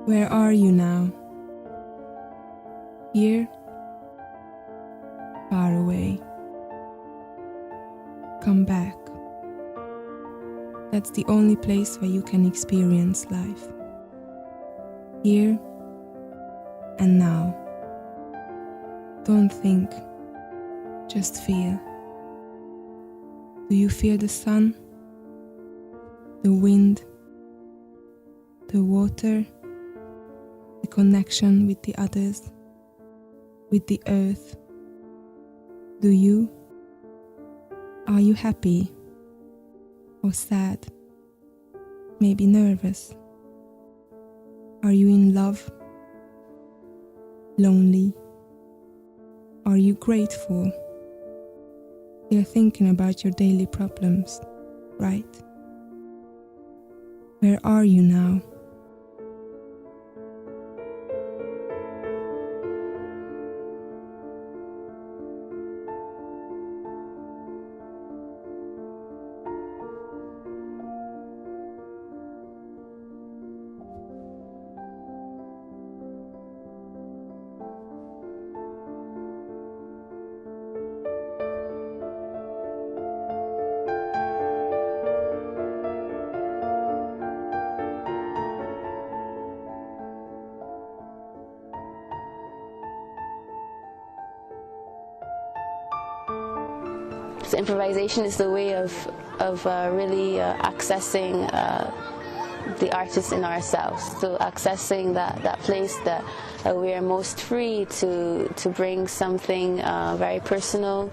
Where are you now? Here? Far away. Come back. That's the only place where you can experience life. Here and now. Don't think, just feel. Do you feel the sun, the wind, the water, the connection with the others, with the earth? Do you? Are you happy or sad? Maybe nervous? Are you in love? Lonely? Are you grateful? You're thinking about your daily problems, right? Where are you now? So improvisation is the way of really accessing the artist in ourselves, so accessing that place that we are most free to bring something very personal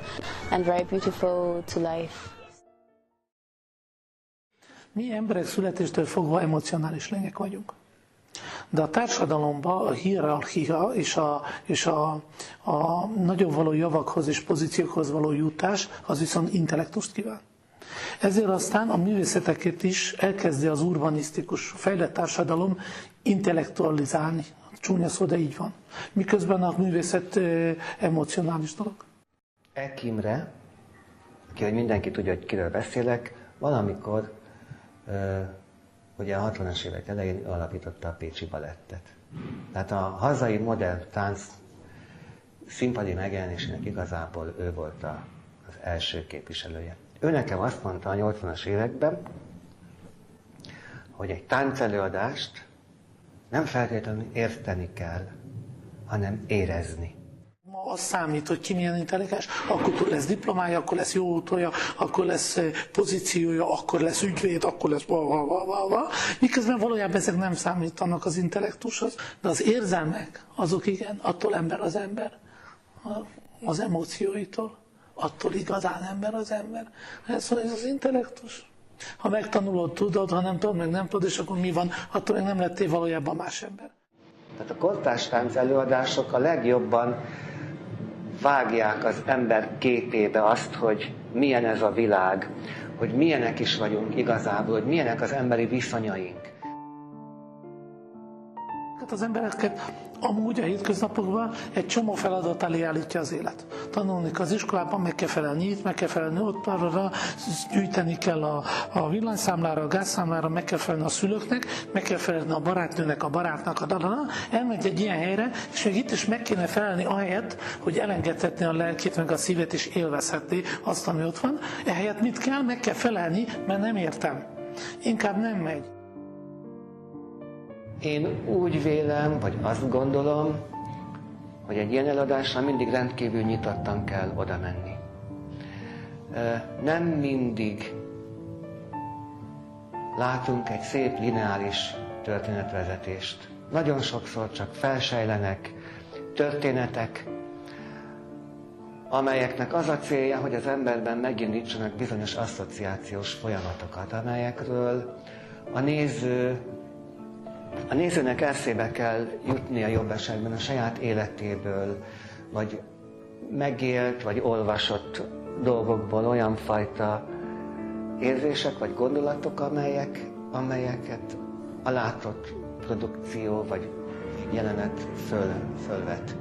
and very beautiful to life. Mi emberek születéstől fogva emocionális lények vagyunk. De a társadalomban a hierarchia és a nagyobb való javakhoz és pozíciókhoz való jutás az viszont intellektust kíván. Ezért aztán a művészeteket is elkezdi az urbanisztikus fejlett társadalom intellektualizálni. Csúnya szó, de így van. Miközben a művészet emocionális dolog. Eck Imre, hogy mindenki tudja, hogy kiről beszélek, valamikor ugye a 60-as évek elején alapította a Pécsi Balettet. Tehát a hazai modern tánc színpadi megjelenésének igazából ő volt az első képviselője. Ő nekem azt mondta a 80-as években, hogy egy táncelőadást nem feltétlenül érteni kell, hanem érezni. Ma az számít, hogy ki milyen intelligens, akkor lesz diplomája, akkor lesz jó autója, akkor lesz pozíciója, akkor lesz ügyvéd, akkor lesz miközben valójában ezek nem számítanak az intellektushoz, de az érzelmek, azok igen, attól ember az emócióitól, attól igazán ember az ember. Ez az intellektus. Ha megtanulod, tudod, ha nem tudod, meg nem tudod, és akkor mi van, attól még nem lettél valójában más ember. Tehát a kortárs tánc előadások a legjobban vágják az ember képébe azt, hogy milyen ez a világ, hogy milyenek is vagyunk igazából, hogy milyenek az emberi viszonyaink. Az embereket amúgy a hétköznapokban egy csomó feladat elé állítja az élet. Tanulni az iskolában, meg kell felelni itt, meg kell felelni ott, arra gyűjteni kell a villanyszámlára, a gázszámlára, meg kell felelni a szülőknek, meg kell felelni a barátnőnek, a barátnak, elmegy egy ilyen helyre, és még itt is meg kéne felelni ahelyett, hogy elengedhetni a lelkét, meg a szívét, és élvezhetni azt, ami ott van. Ehelyett mit kell? Meg kell felelni, mert nem értem. Inkább nem megy. Én úgy vélem, vagy azt gondolom, hogy egy ilyen előadásra mindig rendkívül nyitottan kell oda menni. Nem mindig látunk egy szép lineáris történetvezetést. Nagyon sokszor csak felsejlenek történetek, amelyeknek az a célja, hogy az emberben megindítsanak bizonyos asszociációs folyamatokat, amelyekről a nézőnek eszébe kell jutnia jobb esetben a saját életéből, vagy megélt, vagy olvasott dolgokból olyan fajta érzések, vagy gondolatok, amelyeket a látott produkció, vagy jelenet fölvet.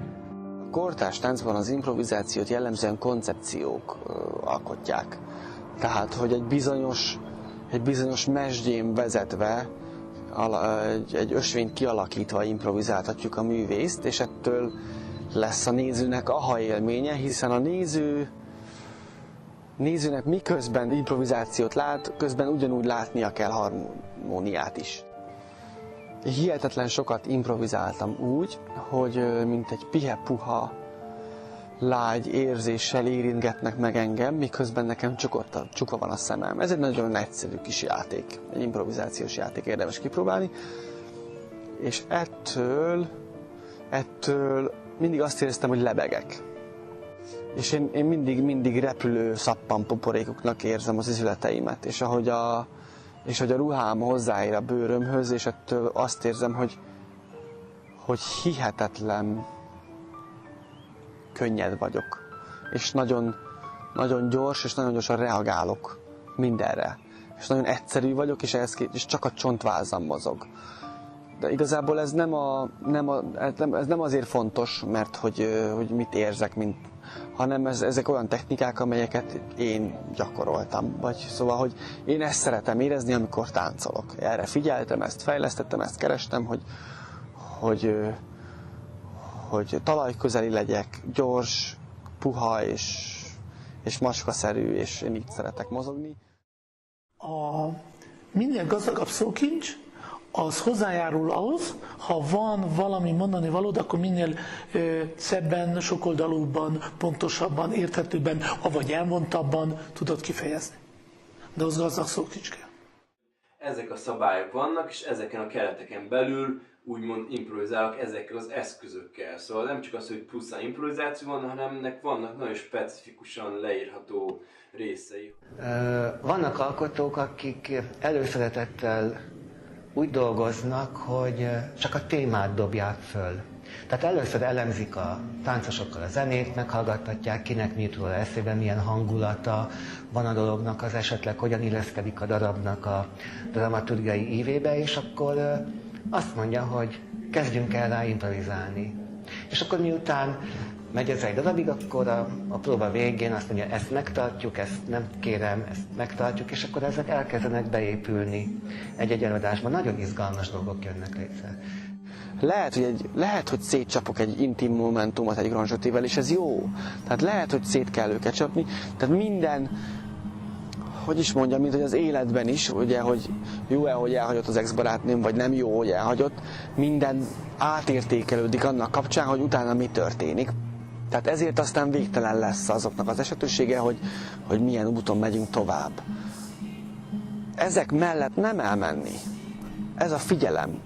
A kortárs táncban az improvizációt jellemzően koncepciók alkotják. Tehát, hogy egy bizonyos mesdjén vezetve egy ösvényt kialakítva improvizáltatjuk a művészt, és ettől lesz a nézőnek aha élménye, hiszen a nézőnek miközben improvizációt lát, közben ugyanúgy látnia kell harmóniát is. Hihetetlen sokat improvizáltam úgy, hogy mint egy pihe-puha, lágy érzéssel érintgetnek meg engem, miközben nekem csukva van a szemem. Ez egy nagyon egyszerű kis játék, egy improvizációs játék, érdemes kipróbálni. És ettől mindig azt éreztem, hogy lebegek. És én mindig repülő szappanpoporékoknak érzem az izületeimet, és ahogy a ruhám hozzáér a bőrömhöz, és ettől azt érzem, hogy hihetetlen könnyed vagyok, és nagyon, nagyon gyors, és nagyon gyorsan reagálok mindenre. És nagyon egyszerű vagyok, és csak a csontvázam mozog. De igazából ez nem azért fontos, mert hogy mit érzek, hanem ezek olyan technikák, amelyeket én gyakoroltam. Szóval, hogy én ezt szeretem érezni, amikor táncolok. Erre figyeltem, ezt fejlesztettem, ezt kerestem, hogy talajközeli legyek, gyors, puha és macskaszerű, és én így szeretek mozogni. Minél gazdagabb szókincs, az hozzájárul ahhoz, ha van valami mondani valód, akkor minél szebben, sokoldalúbban, pontosabban, érthetőbben, avagy elmondtabban tudod kifejezni. De az gazdag szókincs kell. Ezek a szabályok vannak, és ezeken a kereteken belül úgymond improvizálok ezekkel az eszközökkel. Szóval nem csak az, hogy pusztán improvizáció van, hanem ennek vannak nagyon specifikusan leírható részei. Vannak alkotók, akik előszeretettel úgy dolgoznak, hogy csak a témát dobják föl. Tehát először elemzik a táncosokkal a zenét, meghallgattatják, kinek mi jut róla eszébe, milyen hangulata van a dolognak, az esetleg hogyan illeszkedik a darabnak a dramaturgiai ívébe, és akkor azt mondja, hogy kezdjünk el rá improvizálni. És akkor miután megy ez egy darabig, akkor a próba végén azt mondja, ezt megtartjuk, ezt nem kérem, ezt megtartjuk, és akkor ezek elkezdenek beépülni egy előadásban. Nagyon izgalmas dolgok jönnek létre. Lehet, hogy szétcsapok egy intim momentumot egy Grangeautével, és ez jó. Tehát lehet, hogy szét kell őket csapni. Tehát minden, hogy is mondjam, mint hogy az életben is, ugye, hogy jó-e, hogy elhagyott az ex-barátnőm, vagy nem jó, hogy elhagyott, minden átértékelődik annak kapcsán, hogy utána mi történik. Tehát ezért aztán végtelen lesz azoknak az esetősége, hogy milyen úton megyünk tovább. Ezek mellett nem elmenni. Ez a figyelem,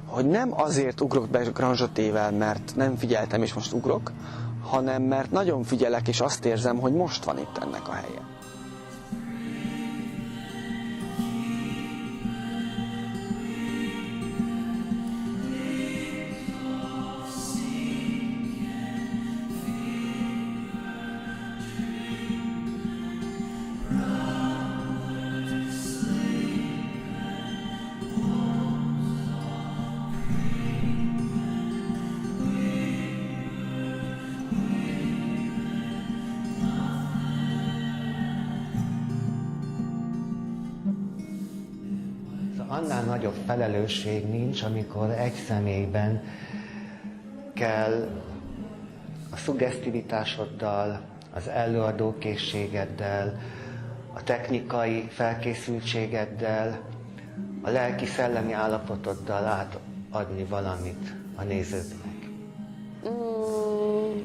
hogy nem azért ugrok be Grangeautével, mert nem figyeltem és most ugrok, hanem mert nagyon figyelek és azt érzem, hogy most van itt ennek a helye. Annál nagyobb felelősség nincs, amikor egy személyben kell a szuggesztivitásoddal, az előadókészségeddel, a technikai felkészültségeddel, a lelki-szellemi állapotoddal átadni valamit a nézőknek.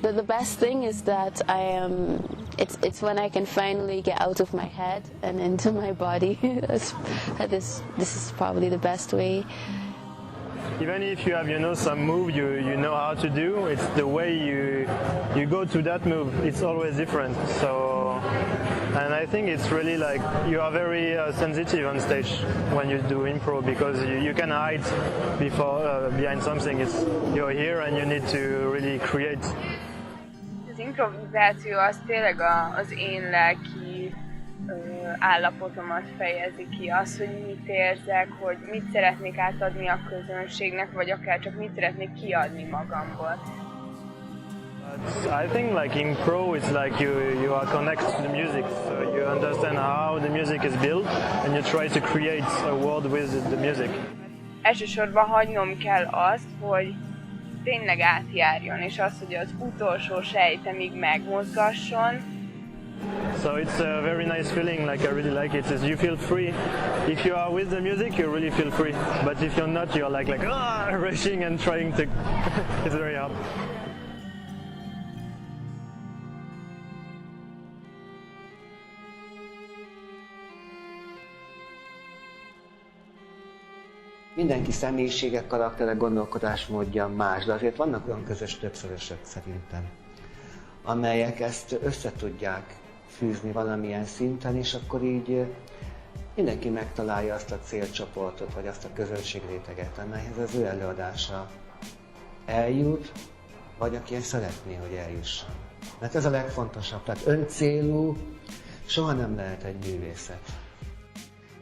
The best thing is that it's when I can finally get out of my head and into my body. This is probably the best way. Even if you have, some move you know how to do, it's the way you go to that move. It's always different. So, and I think it's really like you are very sensitive on stage when you do improv because you can hide behind something. You're here and you need to really create. Az improvizáció az tényleg az én lelki állapotomat fejezi ki, az, hogy mit érzek, hogy mit szeretnék átadni a közönségnek, vagy akár csak mit szeretnék kiadni magamból. I think like improv, it's like you are connected to the music, so you understand how the music is built and you try to create a world with the music. elsősorban hagynom kell azt, hogy tényleg átjárjon, és az, hogy az utolsó sejtemig megmozgasson. So it's a very nice feeling, like I really like it, is you feel free. If you are with the music, you really feel free. But if you're not, you're like rushing and trying to, it's very hard. Mindenki személyisége, karaktere, gondolkodásmódja más, de azért vannak olyan közös többszörösök szerintem, amelyek ezt össze tudják fűzni valamilyen szinten, és akkor így mindenki megtalálja azt a célcsoportot, vagy azt a közönségréteget, amelyhez az ő előadása eljut, vagy aki szeretné, hogy eljusson. Mert ez a legfontosabb, tehát öncélú soha nem lehet egy művészet.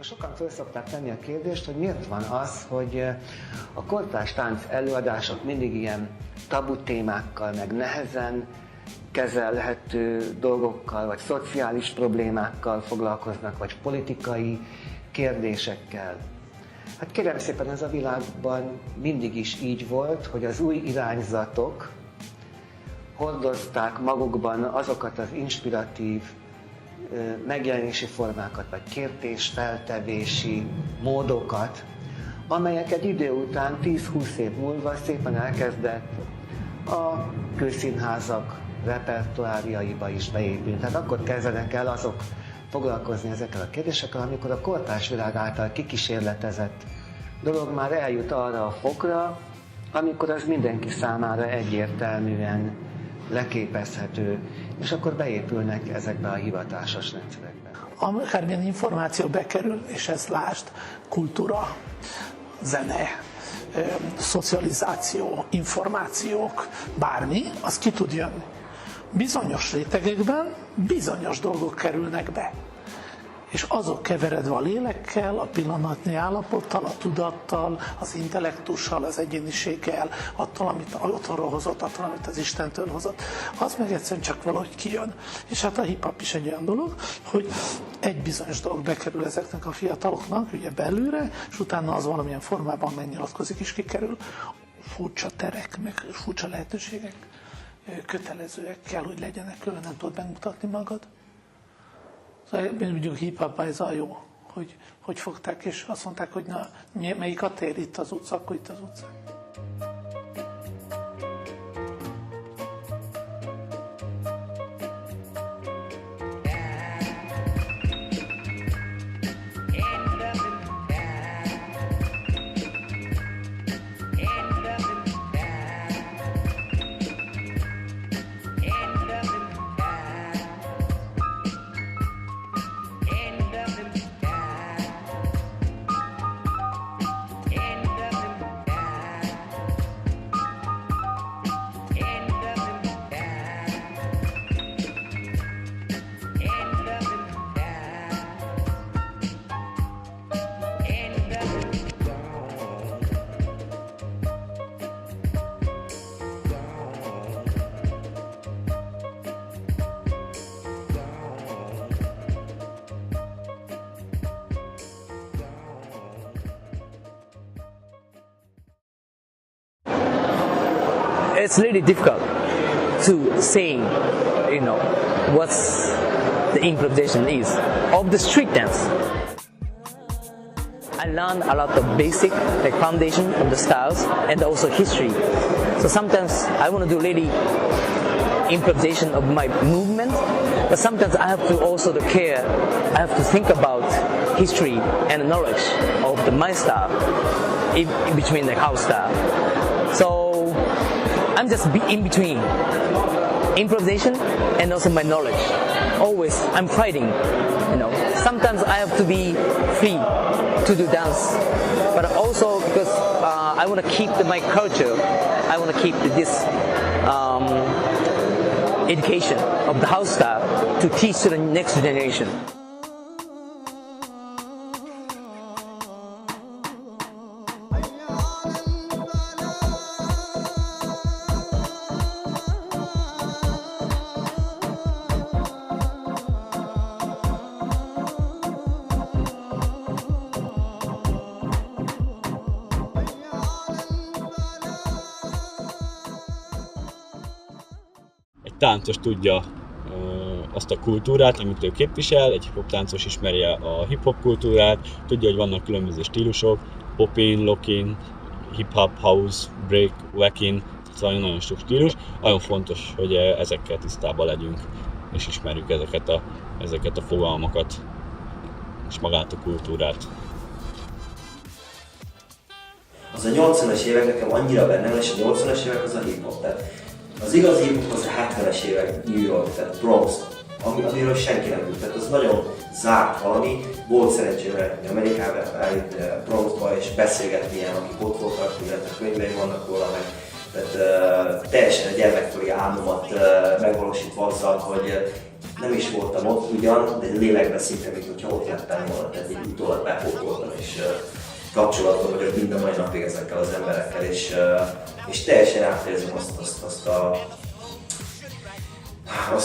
Sokan föl szokták tenni a kérdést, hogy miért van az, hogy a kortárs tánc előadások mindig ilyen tabu témákkal, meg nehezen kezelhető dolgokkal, vagy szociális problémákkal foglalkoznak, vagy politikai kérdésekkel. Hát kérem szépen, ez a világban mindig is így volt, hogy az új irányzatok hordozták magukban azokat az inspiratív megjelenési formákat, vagy kérdés-feltevési módokat, amelyek egy idő után 10-20 év múlva szépen elkezdett a külszínházak repertoárjaiba is beépülni. Tehát akkor kezdenek el azok foglalkozni ezekkel a kérdésekkel, amikor a kortárs világ által kikísérletezett dolog már eljut arra a fokra, amikor az mindenki számára egyértelműen leképezhető, és akkor beépülnek ezekbe a hivatásos rendszerekbe. Akármilyen információ bekerül, és ezt lásd, kultúra, zene, szocializáció, információk, bármi, az ki tud jönni. Bizonyos rétegekben bizonyos dolgok kerülnek be. És azok keveredve a lélekkel, a pillanatnyi állapottal, a tudattal, az intellektussal, az egyéniséggel, attól, amit otthonról hozott, attól, amit az Istentől hozott, az meg egyszerűen csak valahogy kijön. És hát a hip-hop is egy olyan dolog, hogy egy bizonyos dolog bekerül ezeknek a fiataloknak, ugye belülre, és utána az valamilyen formában megnyilatkozik és kikerül. Furcsa terek, meg furcsa lehetőségek, kötelezőek kell, hogy legyenek, külön nem tudod megmutatni magad. Mondjuk hip-hopban ez a jó, hogy fogták, és azt mondták, hogy na, melyik a tér, itt az utca, akkor itt az utca. It's really difficult to say, what the improvisation is of the street dance. I learned a lot of basic, like foundation of the styles and also history. So sometimes I want to do really improvisation of my movement, but sometimes I have to also care. I have to think about history and knowledge of my style in between the house style. So I'm just in between improvisation and also my knowledge. Always I'm fighting, Sometimes I have to be free to do dance, but also because I want to keep my culture, I want to keep this education of the house style to teach to the next generation. táncos tudja azt a kultúrát, amit ő képvisel, egy hip-hop táncos ismeri a hip-hop kultúrát, tudja, hogy vannak különböző stílusok, pop-in, lock-in, hip-hop, house, break, wack-in, szóval nagyon sok stílus. Nagyon fontos, hogy ezekkel tisztában legyünk, és ismerjük ezeket a fogalmakat, és magát a kultúrát. Az a 80-as évek nekem annyira benne van, és a 80-as évek az a hip-hop. Tehát az igazi hip-hop az a 70-es évek New York, tehát Bronx, amiről senki nem tud. Tehát az nagyon zárt valami. Volt szerencsém Amerikában eljutni Bronxba és beszélgetni ilyen, akik ott voltak, illetve könyveim vannak róla, meg tehát teljesen a gyermekkori álmomat megvalósítva azzal, hogy nem is voltam ott ugyan, de lélekben szinte, mint hogyha ott lettem volna, tehát így utólag bepótoltam, és kapcsolatban vagyok mind a mai napig ezekkel az emberekkel, és teljesen átérzem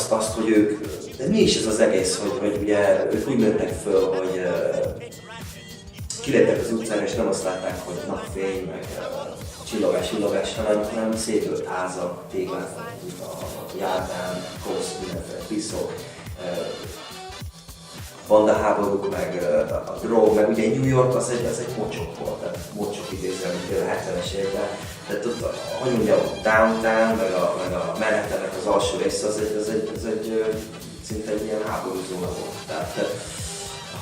azt, hogy ők, de mi is ez az egész, hogy ugye ők úgy nőttek föl, hogy kiléptek az utcára, és nem azt látták, hogy napfény, meg csillogás, hanem szépült házak, téglák, a járdán, kosz, mindenféle piszok, bandaháborúk, meg a drog, meg ugye New York az egy mocsok volt, tehát mocsok idézve, mint a 70-es években. Tehát ott, hogy mondjam, downtown, meg a Manhattannek az alsó része, az egy szinte egy ilyen háborúzóna volt. Tehát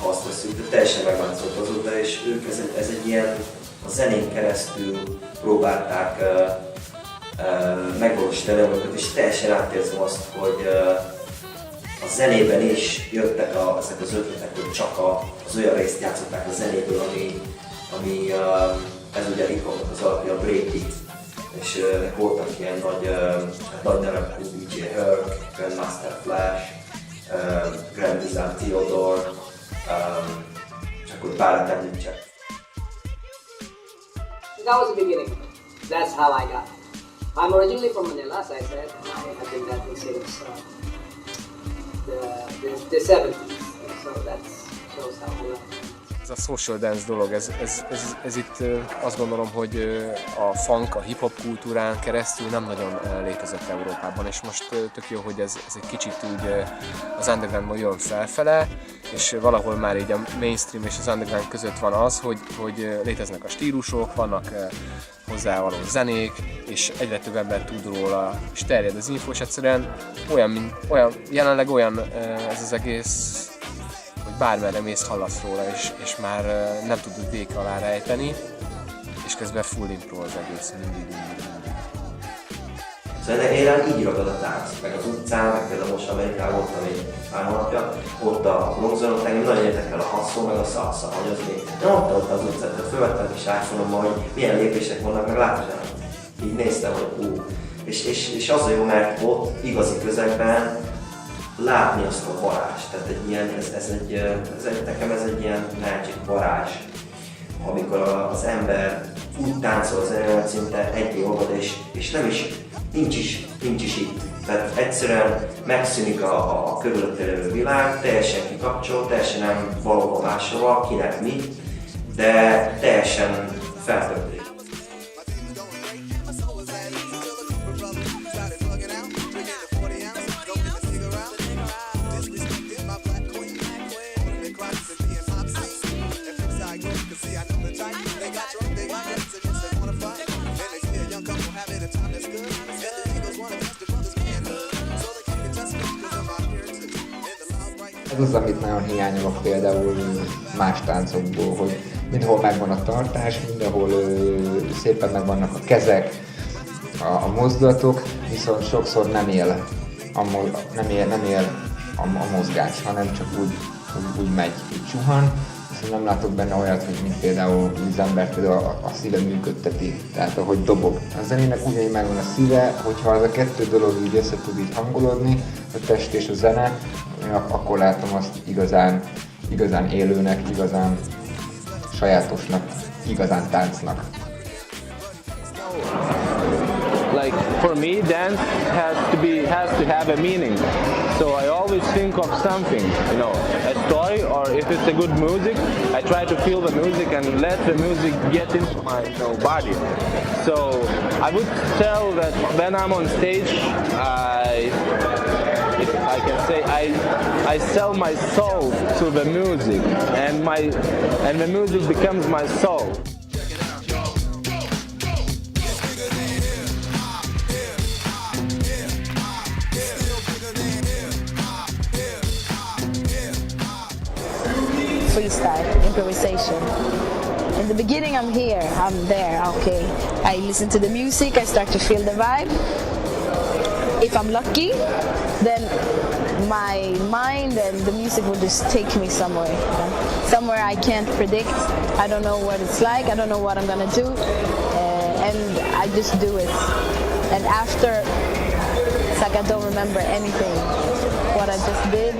ha azt veszünk, teljesen megváltozott azóta, és ők ez egy ilyen, a zenén keresztül próbálták megvalósítani magukat, és teljesen átérzem azt, hogy a zenében is jöttek ezek az ötletek, hogy csak az olyan részt játszották a zenéből, ami ez ugye a hip-hopnak az alapja, a breakbeat. És voltak ilyen nagy nevek, DJ Herc, Grandmaster Flash, Grand Design Theodore, és akkor párat említsek. That was the beginning. That's how I got. I'm originally from Manila, as I said. I have been dancing since the 70s, so that shows how I love. Ez a social dance dolog, ez itt azt gondolom, hogy a funk, a hip-hop kultúrán keresztül nem nagyon létezett Európában, és most tök jó, hogy ez egy kicsit úgy az undergroundban jön felfele, és valahol már így a mainstream és az underground között van az, hogy léteznek a stílusok, vannak hozzávaló zenék, és egyre több ember tud róla, és terjed az info, és egyszerűen jelenleg olyan ez az egész, hogy bármerre mész, hallasz róla, és már nem tudod vék alá rejteni, és közben full impro az egész, mindig. Szóval én így ragad a tánc, meg az utcán, meg például most Amerikában voltam egy pár hónapja, ott a Bronxon, ott engem nagyon érdekel a hustle, meg a salsa, hogy az még. Nem ott az utcán, tehát fölvettem a kis iPhone-ommal, hogy milyen lépések vannak, meg láttam. Így néztem, hogy és az a jó, mert ott igazi közegben látni azt a varázs, tehát egy ilyen, nekem ez egy ilyen magic varázs, amikor az ember úgy táncol az olyan szinte egy olvad, és nincs is itt. Tehát egyszerűen megszűnik a körülötte lévő világ, teljesen kikapcsol, teljesen nem valóban máshova, kinek mi, de teljesen feltöltődik. Ez az, amit nagyon hiányolok például más táncokból, hogy mindenhol megvan a tartás, mindenhol szépen megvannak a kezek, a mozdulatok, viszont sokszor nem él a mozgás, hanem csak úgy megy, úgy csuhan. Viszont nem látok benne olyat, hogy mint például az ember a szíve működteti, tehát ahogy dobog. A zenének ugyanígy megvan a szíve, hogyha az a kettő dolog így össze tud így hangolódni, a test és a zene, akkor látom azt igazán élőnek, igazán sajátosnak, igazán táncnak. Like for me, dance has to have a meaning. So I always think of something, you know, a story, or if it's a good music, I try to feel the music and let the music get into my body. So I would tell that when I'm on stage, I can say I sell my soul to the music, and the music becomes my soul. Freestyle, improvisation. In the beginning I'm here, I'm there, okay. I listen to the music, I start to feel the vibe. If I'm lucky, then my mind and the music will just take me somewhere. You know? Somewhere I can't predict, I don't know what it's like, I don't know what I'm gonna do, and I just do it. And after, it's like I don't remember anything, what I just did.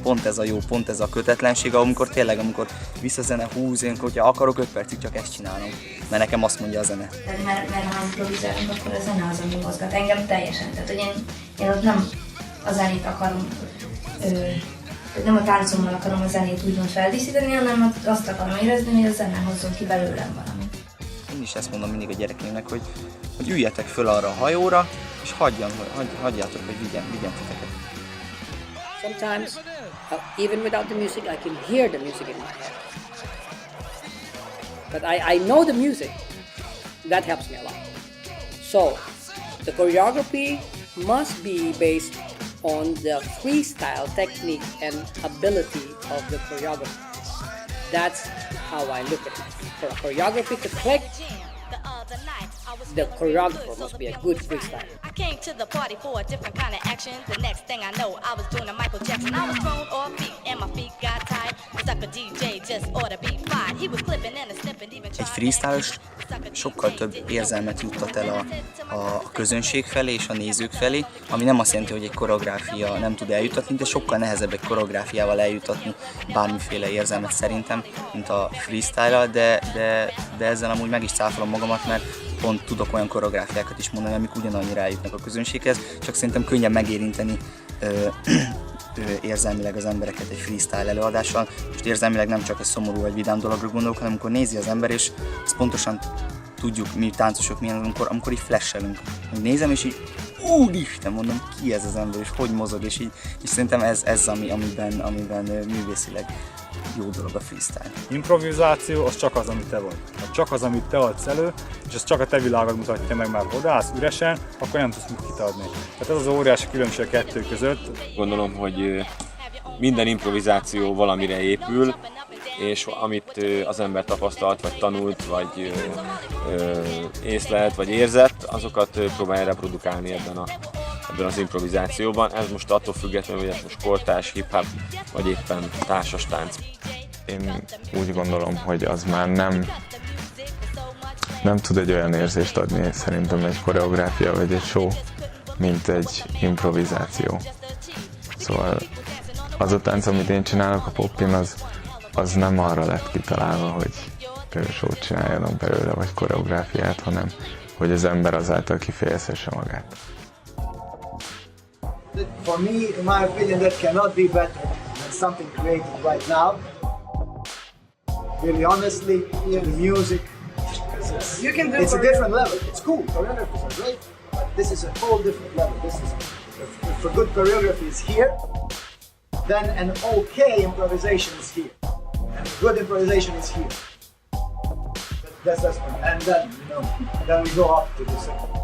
Pont ez a jó, pont ez a kötetlenség, amikor tényleg, amikor visszazene húz, én, hogyha akarok 5 percig csak ezt csinálom, mert nekem azt mondja a zene. Mert ha improvizálunk, akkor a zene az, ami mozgat engem teljesen. Tehát, hogy én ott nem a zenét akarom, nem a táncommal akarom a zenét úgymond feldíszíteni, hanem azt akarom érezni, hogy a zene hozzon ki belőlem valamit. Én is ezt mondom mindig a gyerekeimnek, hogy üljetek föl arra a hajóra, és hagyjátok, hogy vigyen titeket. Sometimes, even without the music, I can hear the music in my head. But I know the music. That helps me a lot. So, the choreography must be based on the freestyle technique and ability of the choreographer. That's how I look at it. For a choreography to click, the choreographer must be a good freestyler. I came to the party for a different kind of action. The next thing I know, I was doing a Michael Jackson. I was thrown off beat and my feet got tired. The sucker DJ just ought to be fired. He was clipping and snipping even. Egy freestylos sokkal több érzelmet juttat el a közönség felé és a nézők felé, ami nem azt jelenti, hogy egy koreográfia nem tud eljutatni, de sokkal nehezebb egy koreográfiával eljutatni bármiféle érzelmet szerintem, mint a freestyle-al, de ezzel amúgy meg is cáfolom magamat, mert pont tudok olyan koreográfiákat is mondani, amik ugyanannyira eljutnak a közönséghez, csak szerintem könnyen megérinteni érzelmileg az embereket egy freestyle előadással. Most érzelmileg nem csak egy szomorú vagy vidám dologra gondolok, hanem amikor nézi az ember, és ezt pontosan tudjuk, mi táncosok milyen, amikor így flashelünk. Nézem, és így úristen, mondom, ki ez az ember, és hogy mozog, és szerintem ez amiben művészileg jó dolog a freestyle. Improvizáció az csak az, amit te vagy. Ha csak az, amit te adsz elő, és az csak a te világod mutatja meg, már odaállsz üresen, akkor nem tudsz mit adni. Tehát ez az óriási különbség a kettő között. Gondolom, hogy minden improvizáció valamire épül, és amit az ember tapasztalt, vagy tanult, vagy észlelt, vagy érzett, azokat próbálja reprodukálni ebben az improvizációban. Ez most attól függetlenül, hogy ez most kortárs, hip-hop, vagy éppen társas tánc. Én úgy gondolom, hogy az már nem tud egy olyan érzést adni szerintem egy koreográfia vagy egy show, mint egy improvizáció. Szóval az a tánc, amit én csinálok a popin, az nem arra lett kitalálva, hogy show-t csináljanak belőle, vagy koreográfiát, hanem hogy az ember azáltal kifejezhesse magát. For me, in my opinion, that cannot be better than something created right now. Really honestly, the music, it's a different level. It's cool, choreographers are great, but this is a whole different level. If a good choreography is here, then an okay improvisation is here. And good improvisation is here. That's one. And then we go up to the second.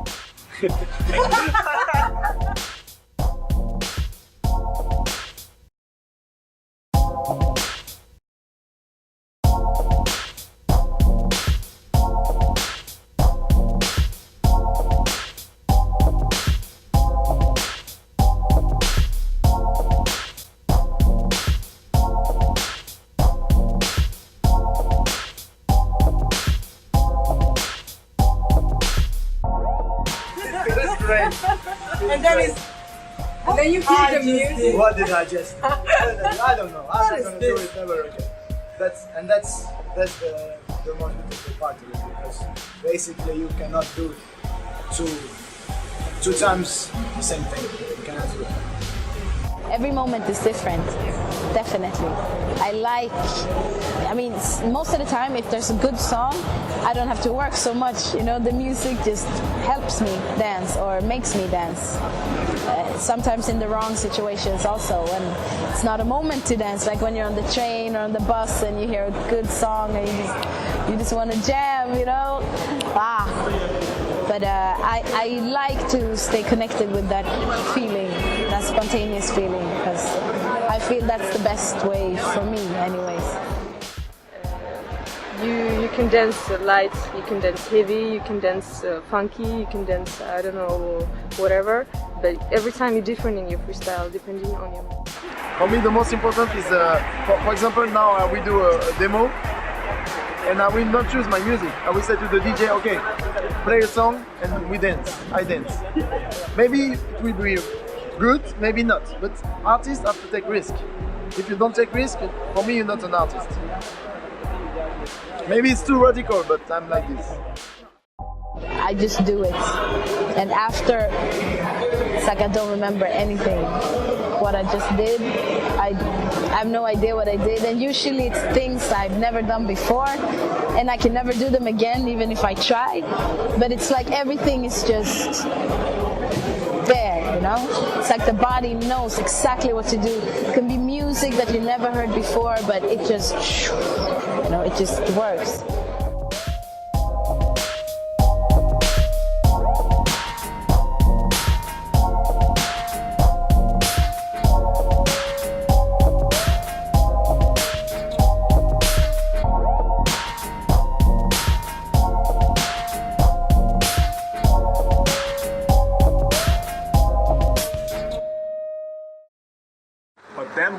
And then you keep the music. What did I just? I don't know. I'm not gonna do it ever again. That's the most beautiful part of it, because basically you cannot do two times the same thing. You cannot do it. Every moment is different, definitely. I mean, most of the time, if there's a good song, I don't have to work so much, you know, the music just helps me dance or makes me dance. Sometimes in the wrong situations also, when it's not a moment to dance, like when you're on the train or on the bus and you hear a good song and you just want to jam, you know. But I like to stay connected with that feeling, that spontaneous feeling, because I feel that's the best way for me anyways. You can dance light, you can dance heavy, you can dance funky, you can dance, I don't know, whatever, but every time you're different in your freestyle depending on your mood. For me the most important is, for example now we do a demo, and I will not choose my music. I will say to the DJ, okay, play a song and we dance, I dance. Maybe it will be good, maybe not, but artists have to take risk. If you don't take risk, for me you're not an artist. Maybe it's too radical, but I'm like this. I just do it. And after, it's like I don't remember anything. What I just did, I have no idea what I did. And usually it's things I've never done before. And I can never do them again, even if I try. But it's like everything is just there, you know? It's like the body knows exactly what to do. It can be music that you never heard before, but it just, you know, it just works.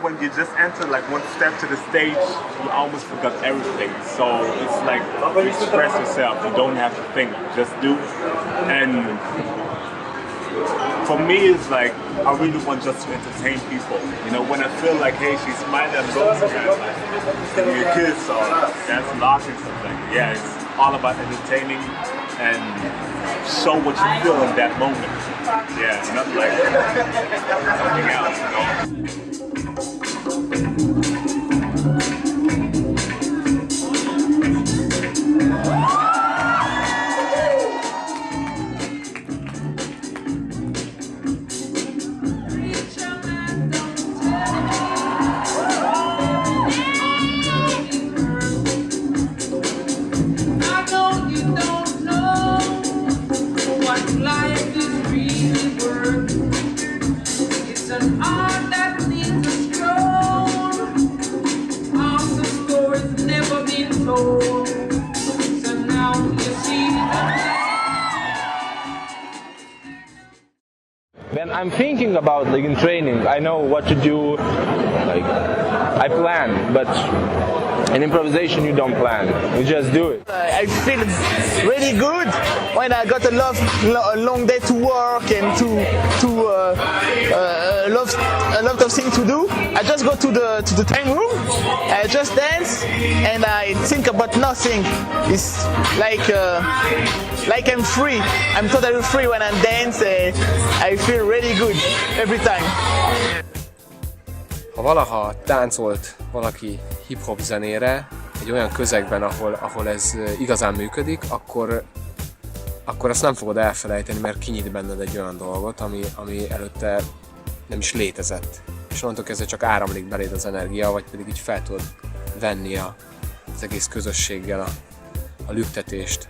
When you just enter like one step to the stage, you almost forgot everything. So it's like you express yourself, you don't have to think, just do. And for me it's like, I really want just to entertain people. You know, when I feel like, hey, she's smiling and looking at your kids or dancing laughing, something. Yeah, it's all about entertaining and show what you feel in that moment. Yeah, not like something else, you know. When I'm thinking about like in training, I know what to do, like I plan, but in improvisation you don't plan, you just do it. I feel really good when I got a long day to work and a lot of things to do. I just go to the time room, I just dance and I think about nothing. It's like I'm free. I'm totally free when I dance. I feel really good every time. Ha valaha táncolt valaki hip-hop zenére egy olyan közegben, ahol ez igazán működik, akkor azt nem fogod elfelejteni, mert kinyit benned egy olyan dolgot, ami előtte nem is létezett. És onnantól kezdve csak áramlik beléd az energia, vagy pedig így fel tudod venni az egész közösséggel a lüktetést.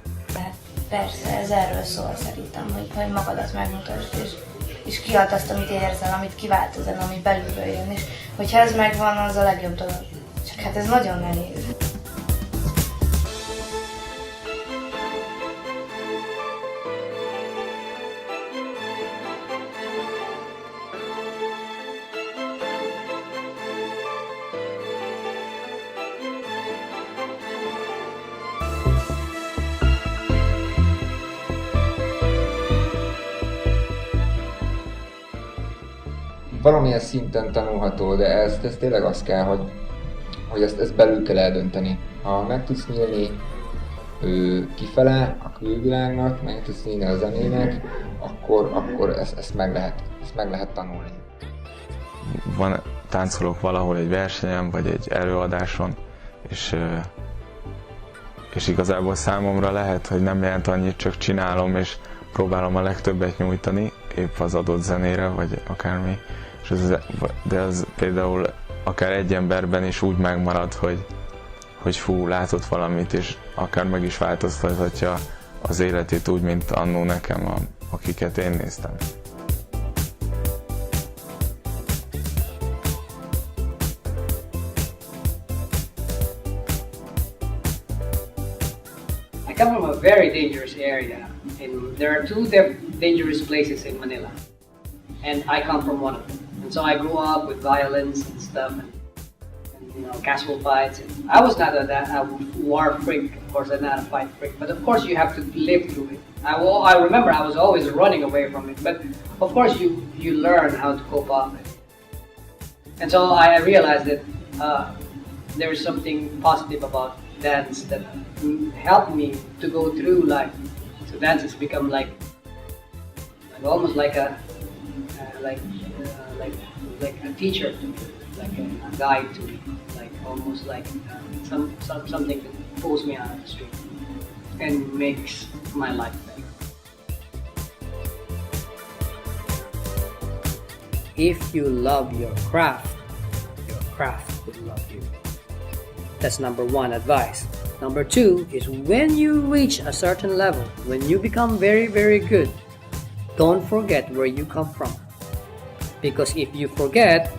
Persze, ez erről szól szerintem, hogy magadat megmutasd, és kiad azt, amit érzel, amit kivált ezen, ami belülről jön, és hogyha ez megvan, az a legjobb dolog. Csak hát ez nagyon nehéz. valamilyen szinten tanulható, de ez tényleg az kell, hogy ezt belül kell eldönteni. Ha meg tudsz nyílni kifele a külvilágnak, meg tudsz nyílni a zenének, akkor ezt meg lehet tanulni. Táncolok valahol egy versenyen, vagy egy előadáson, és igazából számomra lehet, hogy nem jelent annyit, csak csinálom, és próbálom a legtöbbet nyújtani, épp az adott zenére, vagy akármi. De az például akár egy emberben is úgy megmarad, hogy fú, látott valamit, és akár meg is változtathatja az életét úgy, mint annó nekem, akiket én néztem. I come from a very dangerous area, and there are two dangerous places in Manila, and I come from one of them. And so I grew up with violence and stuff, and casual fights. And I was not a war freak, of course. I'm not a fight freak, but of course you have to live through it. I remember I was always running away from it, but of course you learn how to cope up. And so I realized that there is something positive about dance that helped me to go through life. So dance has become like almost like a teacher to me, like a guide to me, like almost like something that pulls me out of the street and makes my life better. If you love your craft will love you. That's number one advice. Number two is when you reach a certain level, when you become very, very good, don't forget where you come from. Because if you forget,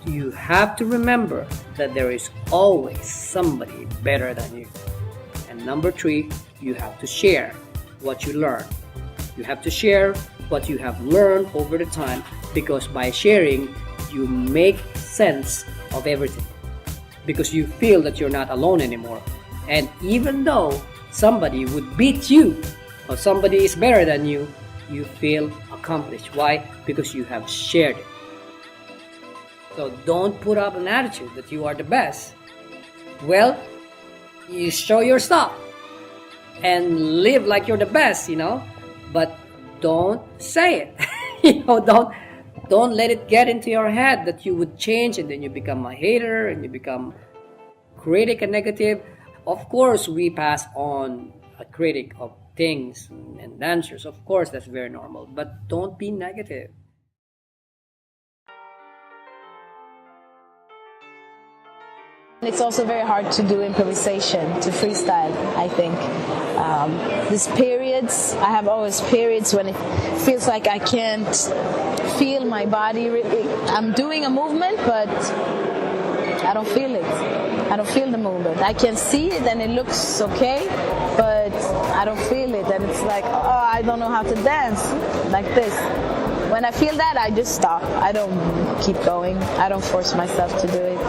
you have to remember that there is always somebody better than you. And number three, you have to share what you learn. You have to share what you have learned over the time, because by sharing, you make sense of everything. Because you feel that you're not alone anymore. And even though somebody would beat you or somebody is better than you, you feel accomplished. Why? Because you have shared it. So don't put up an attitude that you are the best. Well, you show your stuff and live like you're the best, but don't say it. Don't let it get into your head that you would change and then you become a hater and you become critic and negative. Of course, we pass on a critic of things and dancers. Of course, that's very normal, but don't be negative. It's also very hard to do improvisation, to freestyle, I think. These periods, I have always periods when it feels like I can't feel my body. I'm doing a movement, but I don't feel it. I don't feel the movement. I can see it and it looks okay, but I don't feel it. And it's like, I don't know how to dance like this. When I feel that, I just stop. I don't keep going. I don't force myself to do it.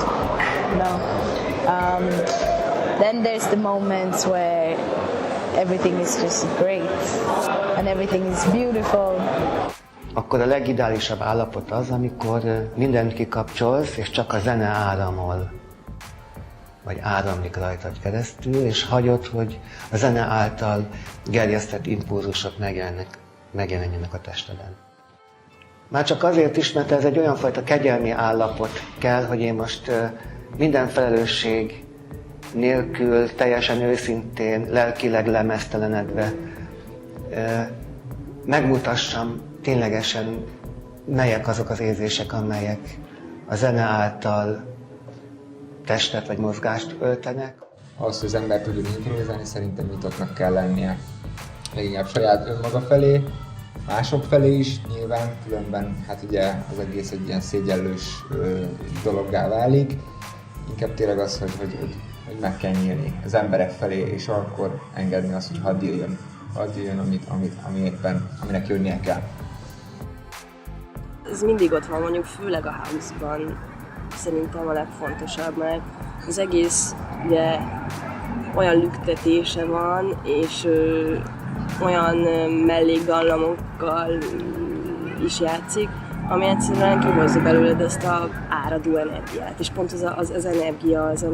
No. Then there's the moments where everything is just great and everything is beautiful. Akkor a legideálisabb állapot az, amikor mindent kikapcsolsz, és csak a zene áramol, vagy áramlik rajtad keresztül, és hagyod, hogy a zene által gerjesztett impulzusok megjelenjenek a testeden. Már csak azért is, mert ez egy olyan fajta kegyelmi állapot kell, hogy én most minden felelősség nélkül, teljesen őszintén, lelkileg lemeztelenedve megmutassam ténylegesen, melyek azok az érzések, amelyek a zene által testet vagy mozgást öltenek. Ahhoz, hogy az ember tudjon improvizálni, szerintem nyitottnak kell lennie. Leginkább saját önmaga felé, mások felé is nyilván, különben hát ugye az egész egy ilyen szégyellős dologgá válik. Inkább tényleg az, hogy meg kell nyílni az emberek felé, és akkor engedni azt, hogy hadd jöjjön, aminek jönnie kell. Ez mindig ott van, mondjuk főleg a house-ban szerintem a legfontosabb, mert az egész ugye olyan lüktetése van, és olyan mellékdallamokkal is játszik, ami egyszerűen kihozza belőled ezt a áradó energiát, és pont az energia az,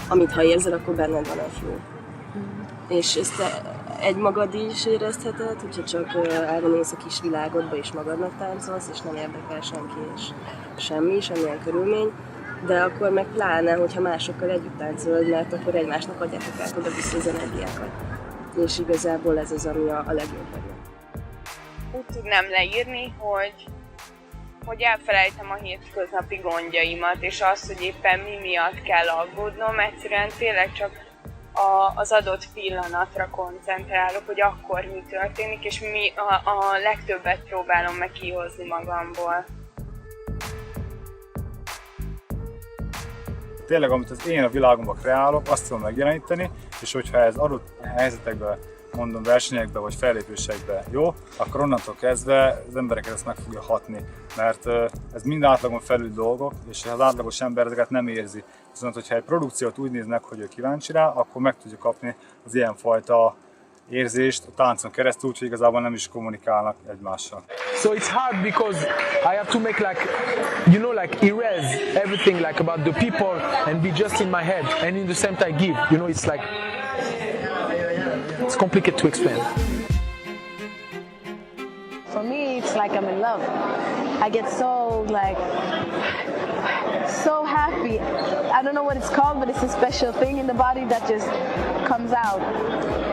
amit ha érzel, akkor benned van a flow. És ezt egymagad is érezheted, hogyha csak elmész a kis világodba és magadnak táncolsz, és nem érdekel senki és semmilyen körülmény, de akkor meg pláne, hogyha másokkal együtt táncolod, mert akkor egymásnak adjátok át oda-vissza az energiákat. És igazából ez az, ami a legjobb benne. Úgy tudnám leírni, hogy elfelejtem a hétköznapi gondjaimat, és azt, hogy éppen mi miatt kell aggódnom, egyszerűen tényleg csak az adott pillanatra koncentrálok, hogy akkor mi történik, és a legtöbbet próbálom meg kihozni magamból. Tényleg, amit az én a világomban kreálok, azt tudom megjeleníteni, és hogyha ez adott helyzetekben, mondom versenyekbe vagy fellépésekbe jó, akkor onnantól kezdve az embereket ezt meg fogja hatni, mert ez mind átlagon felül dolgok, és az átlagos ember ezeket nem érzi. Viszont, hogyha egy produkciót úgy néznek, hogy ő kíváncsi rá, akkor meg tudja kapni az ilyenfajta érzést a táncon keresztül, úgyhogy igazából nem is kommunikálnak egymással. So it's hard because I have to make erase everything like about the people and be just in my head and in the same time give. It's like, it's complicated to explain. For me, it's like I'm in love. I get so happy. I don't know what it's called, but it's a special thing in the body that just comes out.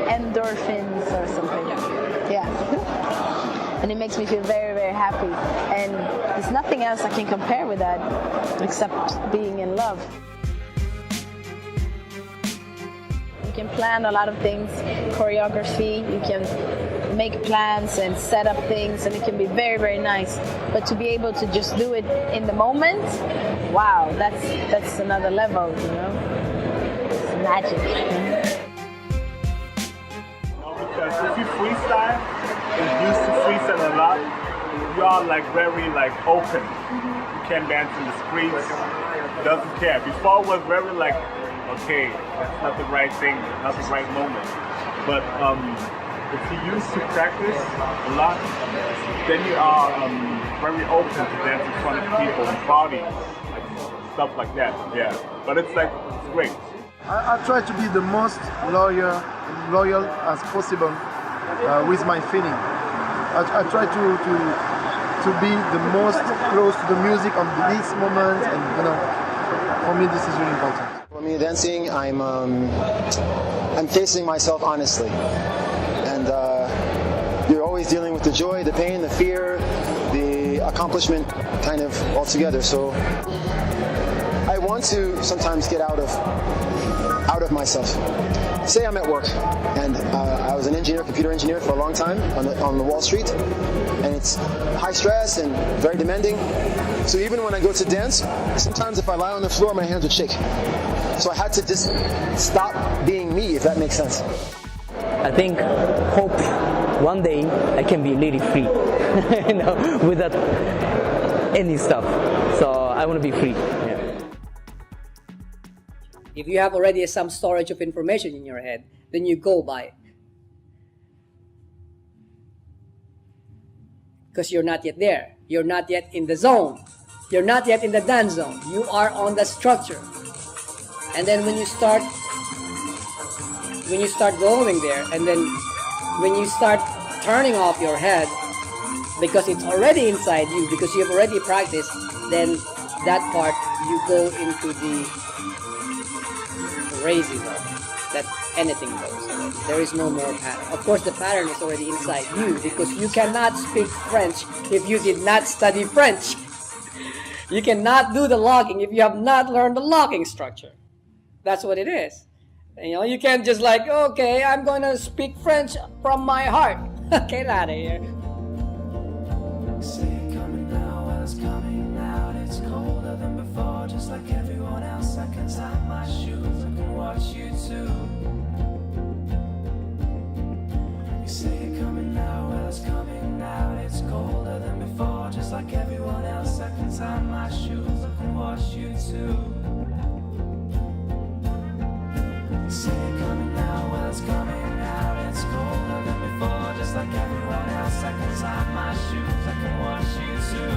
Endorphins or something. Yeah. And it makes me feel very, very happy. And there's nothing else I can compare with that except being in love. You can plan a lot of things, choreography, you can make plans and set up things, and it can be very, very nice. But to be able to just do it in the moment, wow, that's another level, It's magic. Because if you freestyle, and used to freestyle a lot, you are very open. You can dance in the streets, doesn't care. Before it was very okay, that's not the right thing, not the right moment. But if you used to practice a lot, then you are very open to dance in front of people and parties, stuff like that. Yeah, but it's great. I try to be the most loyal as possible with my feeling. I try to be the most close to the music on this moment, and for me this is really important. For me dancing, I'm facing myself honestly, and you're always dealing with the joy, the pain, the fear, the accomplishment kind of all together. So I want to sometimes get out of myself. Say I'm at work, and I was an computer engineer for a long time on the Wall Street, and it's high stress and very demanding. So even when I go to dance, sometimes if I lie on the floor, my hands would shake. So I had to just stop being me, if that makes sense. I think, hope one day I can be really free, without any stuff. So I want to be free. Yeah. If you have already some storage of information in your head, then you go by it. Because you're not yet there. You're not yet in the zone. You're not yet in the dance zone. You are on the structure. And then when you start going there, and then when you start turning off your head, because it's already inside you, because you have already practiced, then that part you go into the crazy zone, that anything goes. There is no more pattern. Of course, the pattern is already inside you, because you cannot speak French if you did not study French. You cannot do the locking if you have not learned the locking structure. That's what it is. You can't just okay, I'm going to speak French from my heart. Get out of here. It's colder than before, just like everyone else. I can tie my shoes, I can watch you too. You say you're coming now, well it's coming out. It's colder than before, just like everyone else. I can tie my shoes, I can watch you too. You say you're coming now, well it's coming out. It's colder than before, just like everyone else. I can tie my shoes, I can watch you too.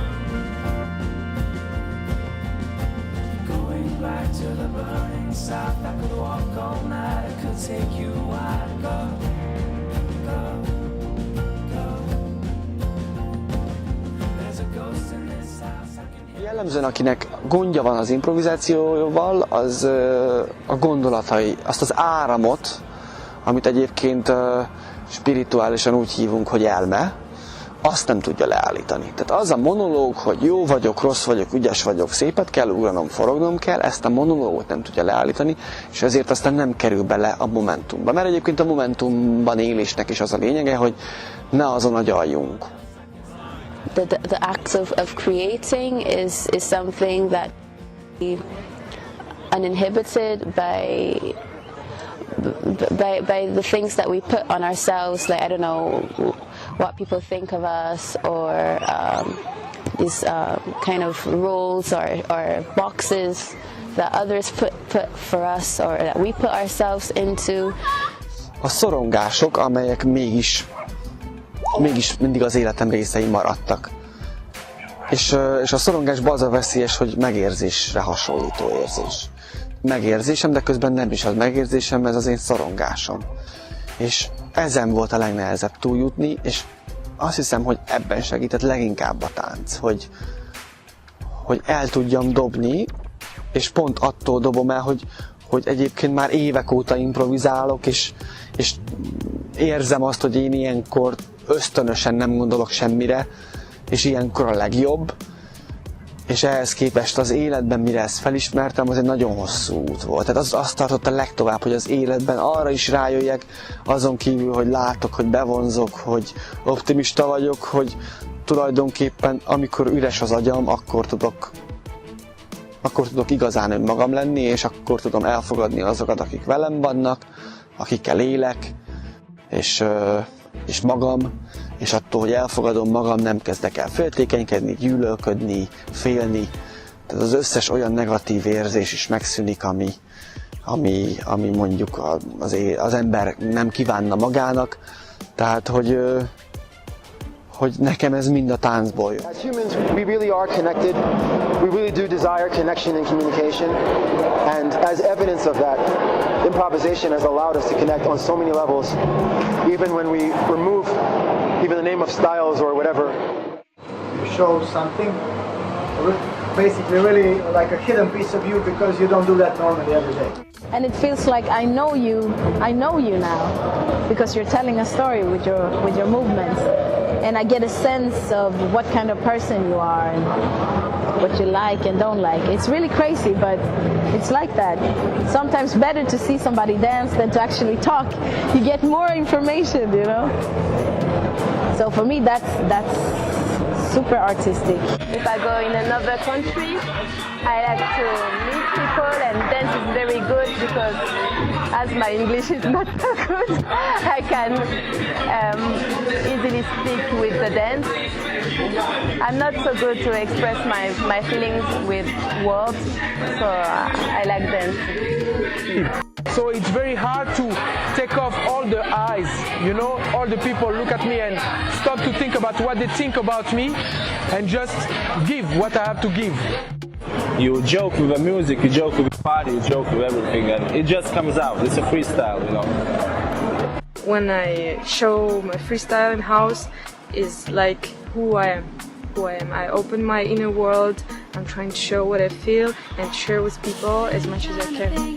Jellemzően, akinek gondja van az improvizációval, az a gondolatai, azt az áramot, amit egyébként spirituálisan úgy hívunk, hogy elme, azt nem tudja leállítani. Tehát az a monológ, hogy jó vagyok, rossz vagyok, ügyes vagyok, szépet kell ugranom, forognom kell, ezt a monológot nem tudja leállítani, és ezért aztán nem kerül bele a momentumba. Mert egyébként a momentumban élésnek is az a lényege, hogy ne azon agyaljunk. The act of creating is something that uninhibited by the things that we put on ourselves, like I don't know what people think of us, or these kind of roles or boxes that others put for us, or that we put ourselves into. A szorongások, amelyek mégis mindig az életem részei maradtak. És a szorongásban az a veszélyes, hogy megérzésre hasonlító érzés. Megérzésem, de közben nem is az megérzésem, ez az én szorongásom. És ezen volt a legnehezebb túljutni, és azt hiszem, hogy ebben segített leginkább a tánc, hogy el tudjam dobni, és pont attól dobom el, hogy egyébként már évek óta improvizálok, és érzem azt, hogy én ilyenkor ösztönösen nem gondolok semmire, és ilyenkor a legjobb, és ehhez képest az életben, mire ezt felismertem, az egy nagyon hosszú út volt. Tehát azt tartotta legtovább, hogy az életben arra is rájöjjek, azon kívül, hogy látok, hogy bevonzok, hogy optimista vagyok, hogy tulajdonképpen amikor üres az agyam, akkor tudok igazán önmagam lenni, és akkor tudom elfogadni azokat, akik velem vannak, akikkel élek, és magam, és attól, hogy elfogadom magam, nem kezdek el féltékenykedni, gyűlölködni, félni. Tehát az összes olyan negatív érzés is megszűnik, ami mondjuk az ember nem kívánna magának. Tehát, hogy nekem ez mind a táncból jön. As humans, we really are connected. We really do desire connection and communication. And as evidence of that, improvisation has allowed us to connect on so many levels. Even when we remove even the name of styles or whatever. You show something, basically really like a hidden piece of you, because you don't do that normally every day. And it feels like I know you now, because you're telling a story with your movements. And I get a sense of what kind of person you are and what you like and don't like. It's really crazy, but it's like that. Sometimes better to see somebody dance than to actually talk. You get more information, you know? So for me, that's super artistic. If I go in another country, I like to meet people, and dance is very good because as my English is not so good, I can easily speak with the dance. I'm not so good to express my feelings with words, so I like dance. So it's very hard to take off all the eyes, you know, all the people look at me and stop to think about what they think about me and just give what I have to give. You joke with the music, you joke with the party, you joke with everything, and it just comes out. It's a freestyle, you know. When I show my freestyle in house, is like who I am. I open my inner world. I'm trying to show what I feel and share with people as much as I can.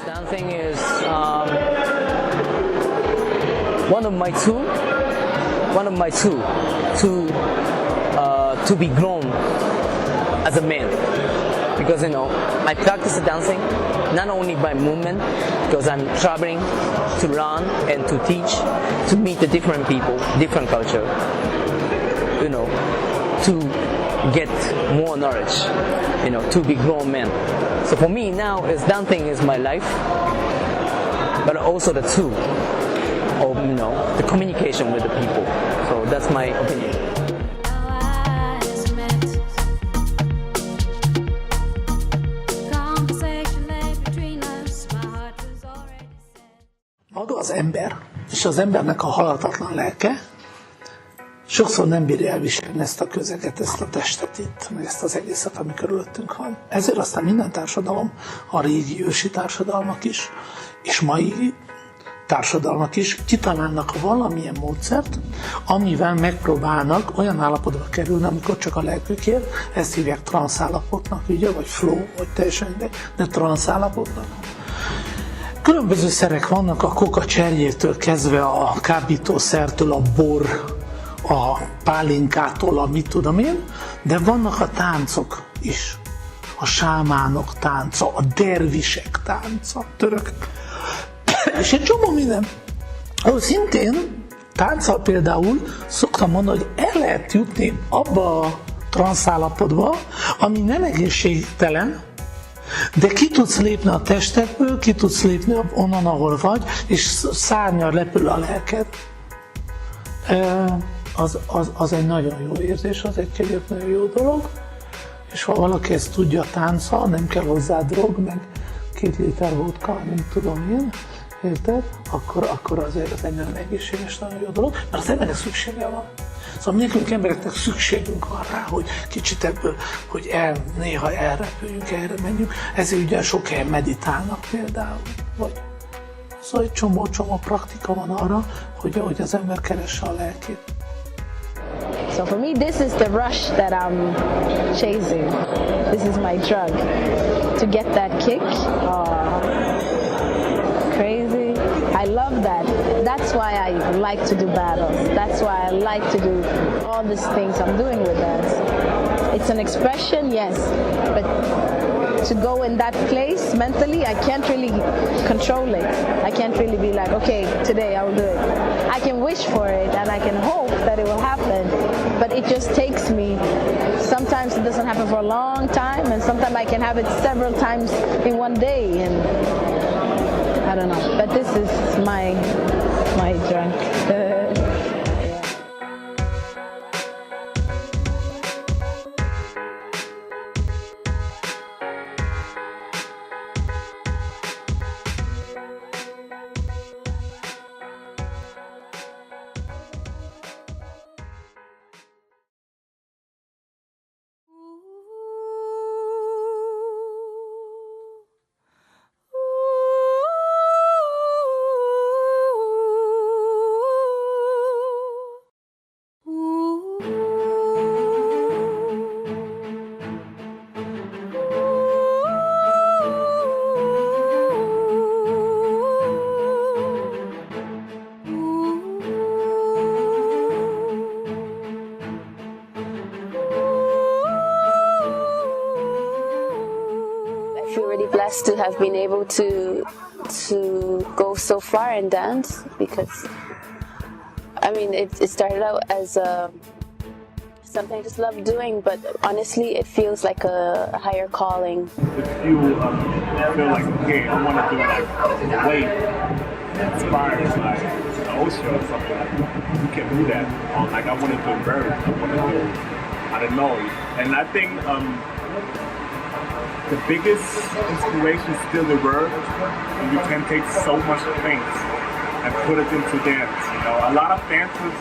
Dancing is one of my two to be grown as a man, because you know I practice dancing not only by movement, because I'm traveling to learn and to teach, to meet the different people, different culture, you know, to get more knowledge, you know, to be grown men. So for me now, dancing is my life, but also the tool of, you know, the communication with the people. So that's my opinion. Maga az ember, és az embernek a halhatatlan lelke sokszor nem bírja elviselni ezt a közeget, ezt a testet itt, meg ezt az egészet, ami körülöttünk van. Ezért aztán minden társadalom, a régi ősi társadalmak is, és mai társadalmak is kitalálnak valamilyen módszert, amivel megpróbálnak olyan állapotba kerülni, amikor csak a lelkük ér, ezt hívják transzállapotnak, ugye, vagy flow, vagy teljesen mindegy, de transzállapotnak. Különböző szerek vannak, a koka cserjétől kezdve a kábítószertől, a bor, a pálinkától, a mit tudom én, de vannak a táncok is. A sámánok tánca, a dervisek tánca, törökök. És egy csomó minden. Ahol szintén tánccal például szoktam mondani, hogy el lehet jutni abba a transzállapotba, ami nem egészségtelen, de ki tudsz lépni a testedből, ki tudsz lépni onnan, ahol vagy, és szárnyal repül a lelked. Az egy nagyon jó érzés, az egy nagyon jó dolog, és ha valaki ezt tudja tánccal, nem kell hozzá drog, meg 2 liter vodka, nem tudom én, érted? Akkor azért az egy nagyon egészséges, nagyon jó dolog, mert az embernek szüksége van. Szóval nekünk embereknek szükségünk van rá, hogy kicsit ebből, hogy néha elrepüljünk, erre menjünk. Ezért ugye sok helyen meditálnak például. Vagy. Szóval egy csomó praktika van arra, hogy az ember keresse a lelkét. So for me, this is the rush that I'm chasing. This is my drug. To get that kick. Crazy. I love that. That's why I like to do battles. That's why I like to do all these things I'm doing with dance. It's an expression, yes, but to go in that place mentally, I can't really control it. I can't really be like, okay, today I will do it. I can wish for it and I can hope that it will happen, but it just takes me. Sometimes it doesn't happen for a long time, and sometimes I can have it several times in one day, and I don't know. But this is my drunk. Blessed to have been able to go so far in dance, because I mean it started out as something I just loved doing, but honestly it feels like a higher calling. If you feel like, okay, I want to do like a wave inspires like the ocean or something, like you can do that. Or like I want to do a bird, I want to do, I don't know. And I think the biggest inspiration is still the word, and you can take so much things and put it into dance. You know, a lot of dancers,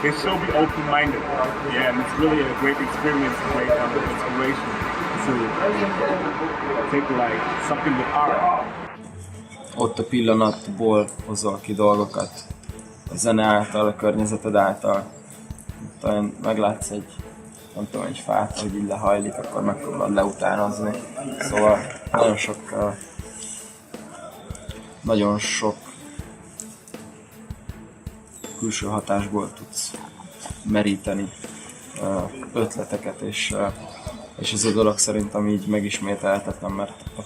they should be open-minded. Yeah, and it's really a great experience, a great inspiration to take like something with art. Ott a pillanatból hozol ki dolgokat, a zene által, a környezeted által. Talán meglátsz egy fát, hogy így lehajlik, akkor megpróbálod leutánozni. Szóval nagyon sok külső hatásból tudsz meríteni ötleteket, és és ez a dolog szerintem így megismételhetetlen, mert a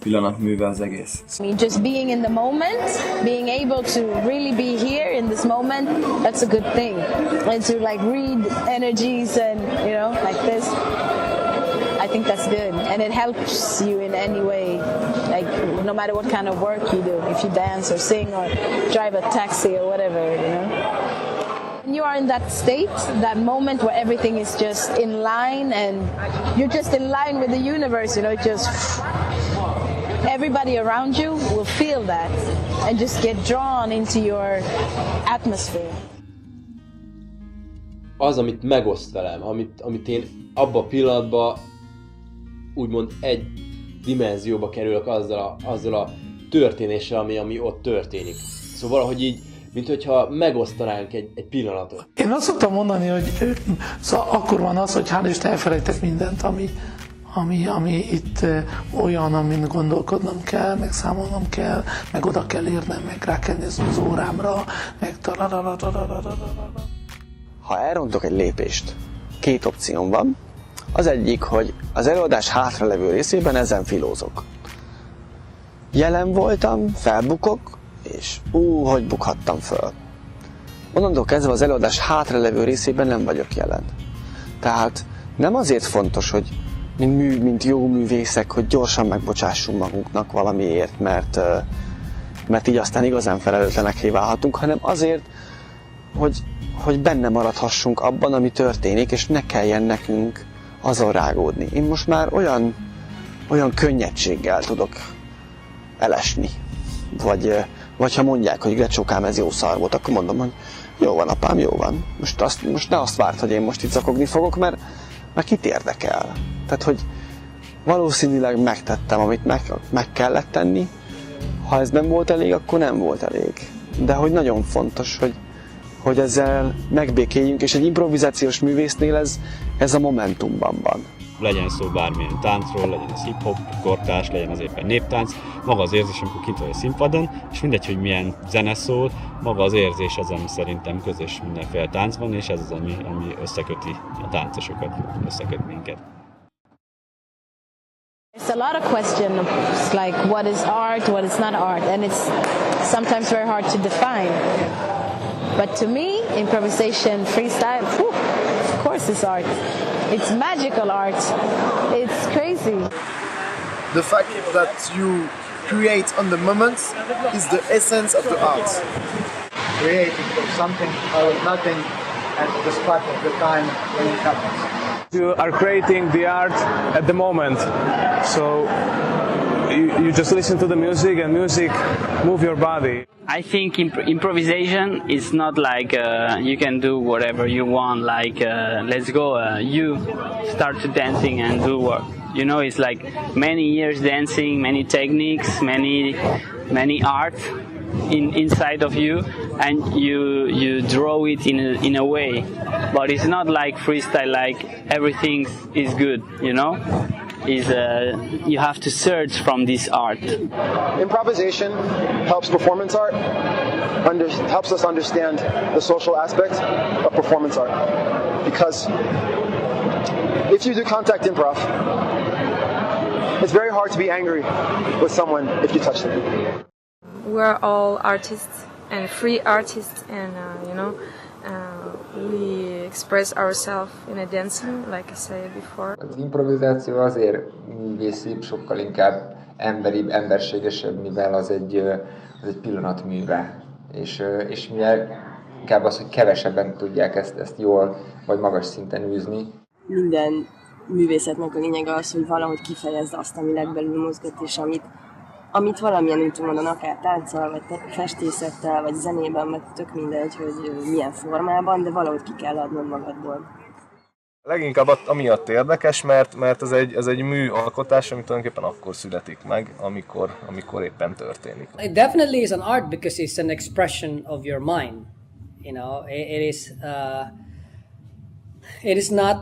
pillanat műve az egész. Just being in the moment, being able to really be here in this moment, that's a good thing. And to like read energies and, you know, like this, I think that's good. And it helps you in any way, like no matter what kind of work you do, if you dance or sing or drive a taxi or whatever, you know. When you are in that state, that moment where everything is just in line and you're just in line with the universe, you know, just everybody around you will feel that and just get drawn into your atmosphere. Az, amit megoszt velem, amit én abba a pillanatban úgymond egy dimenzióba kerülök azzal a történéssel, ami ott történik. Szóval valahogy így, mint hogyha megosztanánk egy pillanatot. Én azt szoktam mondani, hogy szóval akkor van az, hogy hál' Isten elfelejtek mindent, ami itt olyan, amin gondolkodnom kell, meg számolnom kell, meg oda kell érnem, meg rá kell nézni az órámra, meg Ha elrontok egy lépést, 2 opcióm van. Az egyik, hogy az előadás hátralevő részében ezen filózok. Jelen voltam, felbukok, és hogy bukhattam föl. Onnantól kezdve az előadás hátralevő részében nem vagyok jelen. Tehát nem azért fontos, hogy mint jó művészek, hogy gyorsan megbocsássunk magunknak valamiért, mert így aztán igazán felelőtlenekké válhatunk, hanem azért, hogy benne maradhassunk abban, ami történik, és ne kelljen nekünk azon rágódni. Én most már olyan könnyedséggel tudok elesni. Vagy ha mondják, hogy Grecsókám, ez jó szar volt, akkor mondom, hogy jó van apám, jó van. Most ne azt várt, hogy én most itt zakogni fogok, mert kit érdekel. Tehát, hogy valószínűleg megtettem, amit meg kellett tenni. Ha ez nem volt elég, akkor nem volt elég. De hogy nagyon fontos, hogy ezzel megbékéljünk, és egy improvizációs művésznél ez a momentumban van. Legyen szó bármilyen táncról, legyen ez hip-hop, kortárs, legyen az éppen néptánc, maga az érzés, amikor kint vagy a színpadon, és mindegy, hogy milyen zene szól, maga az érzés az, ami szerintem közös mindenféle táncban, és ez az, ami összeköti a táncosokat, összeköt minket. It's a lot of questions like what is art, what is not art, and it's sometimes very hard to define. But to me, improvisation, freestyle, of course it's art. It's magical art. It's crazy. The fact that you create on the moment is the essence of the art. Creating from something out of nothing at the spot of the time when it happens. You are creating the art at the moment, so you just listen to the music and music move your body. I think improvisation is not like you can do whatever you want, like let's go, you start to dancing and do work. You know, it's like many years dancing, many techniques, many art inside of you, and you draw it in a way. But it's not like freestyle, like everything is good, you know? You have to search from this art. Improvisation helps performance art, helps us understand the social aspect of performance art. Because if you do contact improv, it's very hard to be angry with someone if you touch them. We're all artists and free artists, and we express ourselves in a dancing, like I said before. Az improvizáció azért művészibb, sokkal inkább emberibb, emberségesebb, mivel az egy pillanatműve. És mivel inkább az, hogy kevesebben tudják ezt jól vagy magas szinten űzni. Minden művészetnek a lényege az, hogy valahogy kifejezd azt, ami legbelül mozgat, és amit valamilyen úton mondom, akár tánccal, vagy festészettel, vagy zenében, vagy tök mindegy, hogy milyen formában, de valahogy ki kell adnod magadból. Leginkább amiatt érdekes, mert ez egy műalkotás, ami tulajdonképpen akkor születik meg, amikor éppen történik. It definitely is an art because it's an expression of your mind. You know, it is not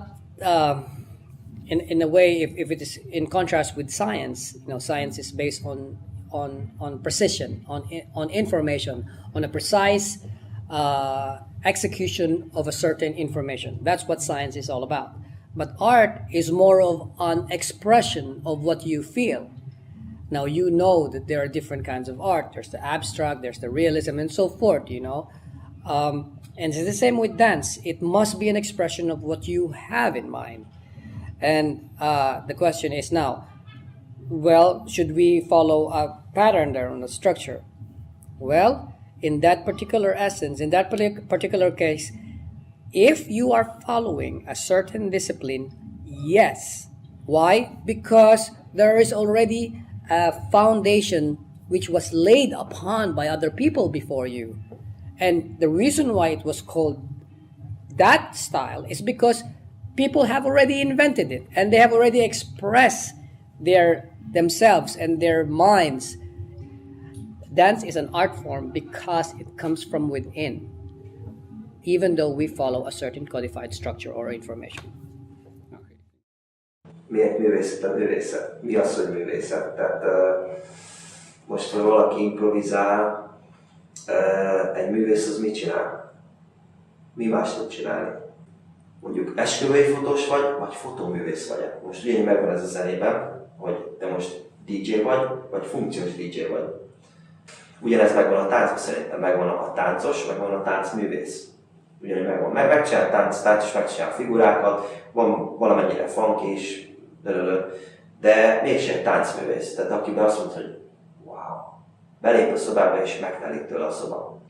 in a way if it is in contrast with science. You know, science is based on precision, on information, on a precise execution of a certain information. That's what science is all about. But art is more of an expression of what you feel. Now, you know that there are different kinds of art. There's the abstract, there's the realism, and so forth, you know. And it's the same with dance. It must be an expression of what you have in mind. And the question is now, well, should we follow a pattern there on a structure? Well, in that particular essence, in that particular case, if you are following a certain discipline, yes. Why? Because there is already a foundation which was laid upon by other people before you. And the reason why it was called that style is because people have already invented it and they have already expressed themselves and their minds. Dance is an art form because it comes from within, even though we follow a certain codified structure or information. Miért művészet a művészet? Mi az, hogy művészet? Tehát most, ha valaki improvizál, egy művész az mit csinál? Mi más tud csinálni? Mondjuk esküvői fotós vagy fotóművész vagy. Most ugyanígy megvan ez a zenében, hogy te most DJ vagy funkciós DJ vagy. Ugyanez megvan a táncban, szerintem megvan a táncos, megvan a táncművész. Ugyanígy megvan. Megcsinál tánc és megcsinál figurákat, van valamennyire funk is, de mégsem táncművész. Tehát akiben azt mondta, hogy wow, belép a szobába és megtelik tőle a szoba.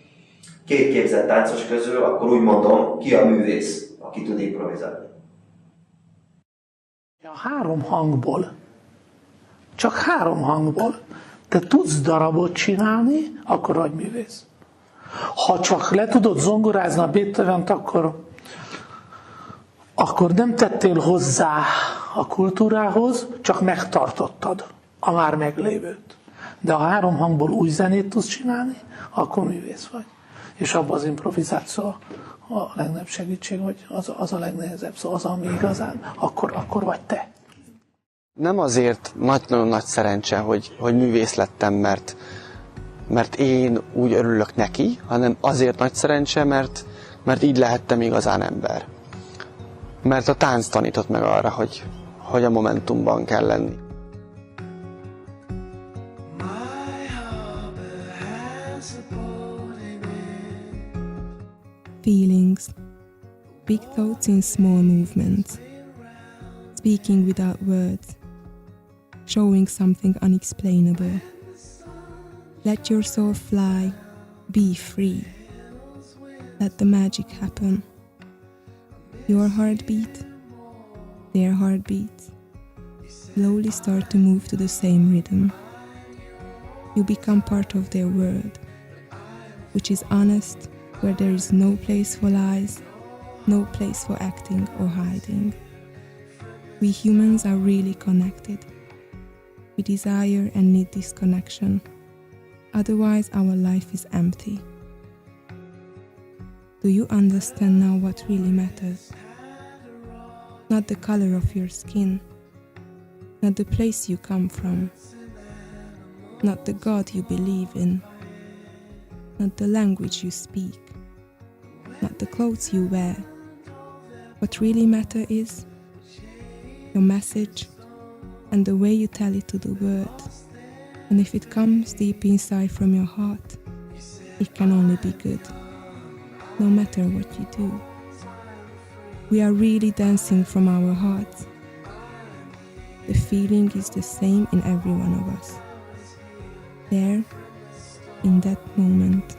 Két képzett táncos közül, akkor úgy mondom, ki a művész, aki tud improvizálni. A 3 hangból, csak 3 hangból te tudsz darabot csinálni, akkor vagy művész. Ha csak le tudod zongorázni a Beethovent, akkor nem tettél hozzá a kultúrához, csak megtartottad a már meglévőt. De ha 3 hangból új zenét tudsz csinálni, akkor művész vagy. És abban az improvizáció a legnagyobb segítség, hogy az a legnehezebb, szóval az, ami igazán, akkor vagy te. Nem azért nagyon nagy szerencse, hogy művész lettem, mert én úgy örülök neki, hanem azért nagy szerencse, mert így lehettem igazán ember. Mert a tánc tanított meg arra, hogy a momentumban kell lenni. Feelings, big thoughts in small movements, speaking without words, showing something unexplainable. Let your soul fly, be free. Let the magic happen. Your heartbeat, their heartbeats, slowly start to move to the same rhythm. You become part of their world, which is honest, where there is no place for lies, no place for acting or hiding. We humans are really connected. We desire and need this connection. Otherwise, our life is empty. Do you understand now what really matters? Not the color of your skin, not the place you come from, not the God you believe in, not the language you speak, not the clothes you wear. What really matters is your message and the way you tell it to the world. And if it comes deep inside from your heart, it can only be good, no matter what you do. We are really dancing from our hearts. The feeling is the same in every one of us. There, in that moment,